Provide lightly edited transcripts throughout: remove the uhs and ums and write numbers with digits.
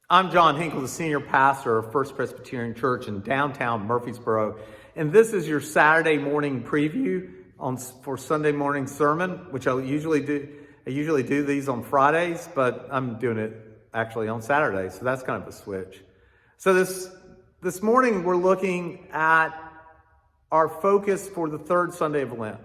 I'm John Hinkle, the senior pastor of First Presbyterian Church in downtown Murfreesboro, and this is your Saturday morning preview for Sunday morning sermon, which I usually do. I usually do these on Fridays, but I'm doing it actually on Saturdays, so that's kind of a switch. So this morning we're looking at our focus for the third Sunday of Lent,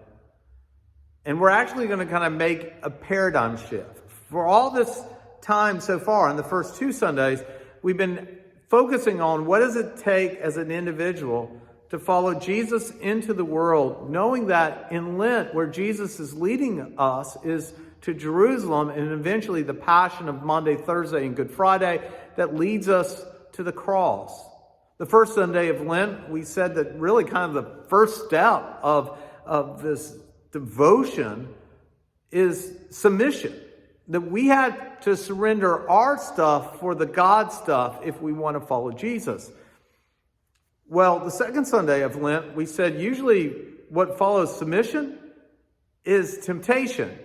and we're actually going to kind of make a paradigm shift. For all this time so far, in the first two Sundays, we've been focusing on what does it take as an individual to follow Jesus into the world, knowing that in Lent, where Jesus is leading us is to Jerusalem, and eventually the Passion of Maundy, Thursday, and Good Friday that leads us to the cross. The first Sunday of Lent, we said that really kind of the first step of this devotion is submission. That we had to surrender our stuff for the God stuff if we want to follow Jesus. Well, the second Sunday of Lent, we said usually what follows submission is temptation.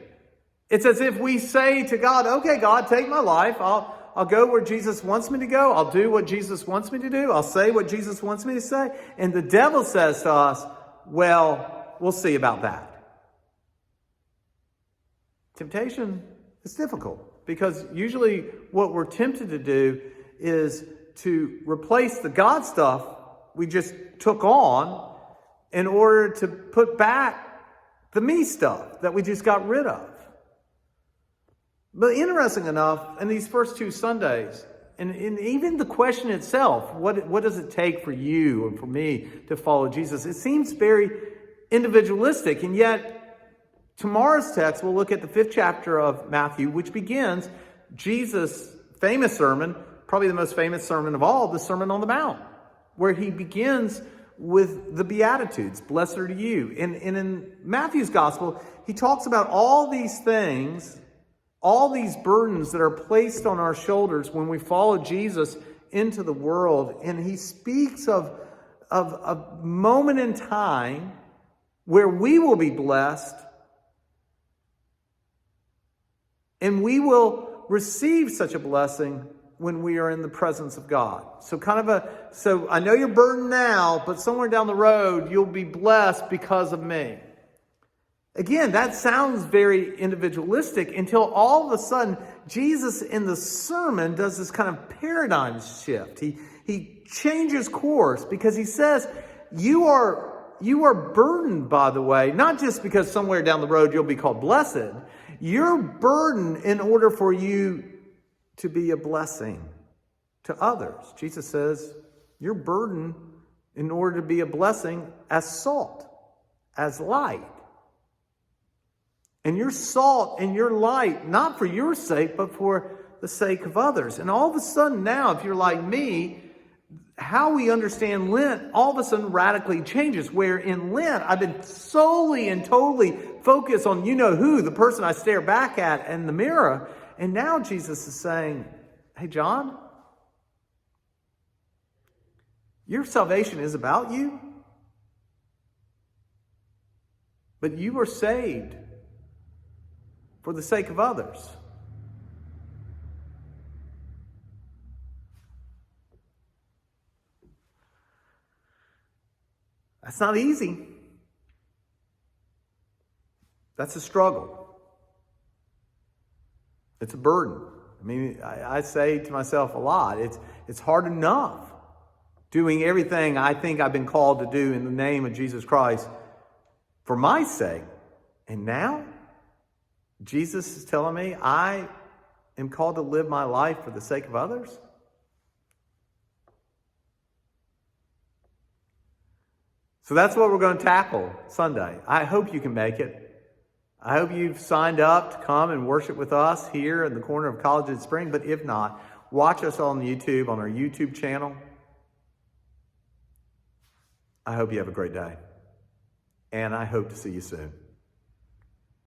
It's as if we say to God, okay, God, take my life. I'll go where Jesus wants me to go. I'll do what Jesus wants me to do. I'll say what Jesus wants me to say. And the devil says to us, well, we'll see about that. Temptation is difficult because usually what we're tempted to do is to replace the God stuff we just took on in order to put back the me stuff that we just got rid of. But interesting enough, in these first two Sundays, and even the question itself, what does it take for you and for me to follow Jesus? It seems very individualistic, and yet tomorrow's text, we'll look at the 5th chapter of Matthew, which begins Jesus' famous sermon, probably the most famous sermon of all, the Sermon on the Mount, where he begins with the Beatitudes, blessed are you. And in Matthew's gospel, he talks about all these things, all these burdens that are placed on our shoulders when we follow Jesus into the world. And he speaks of a moment in time where we will be blessed and we will receive such a blessing when we are in the presence of God. So I know you're burdened now, but somewhere down the road, you'll be blessed because of me. Again, that sounds very individualistic until all of a sudden, Jesus in the sermon does this kind of paradigm shift. He changes course because he says, you are burdened, by the way, not just because somewhere down the road you'll be called blessed. You're burdened in order for you to be a blessing to others. Jesus says, you're burdened in order to be a blessing as salt, as light. And you're salt and you're light, not for your sake, but for the sake of others. And all of a sudden now, if you're like me, how we understand Lent all of a sudden radically changes. Where in Lent, I've been solely and totally focused on you-know-who, the person I stare back at in the mirror. And now Jesus is saying, hey, John, your salvation is about you, but you are saved for the sake of others. That's not easy. That's a struggle. It's a burden. I mean, I say to myself a lot, it's hard enough doing everything I think I've been called to do in the name of Jesus Christ for my sake. And now, Jesus is telling me I am called to live my life for the sake of others. So that's what we're going to tackle Sunday. I hope you can make it. I hope you've signed up to come and worship with us here in the corner of College and Spring. But if not, watch us on YouTube, on our YouTube channel. I hope you have a great day. And I hope to see you soon.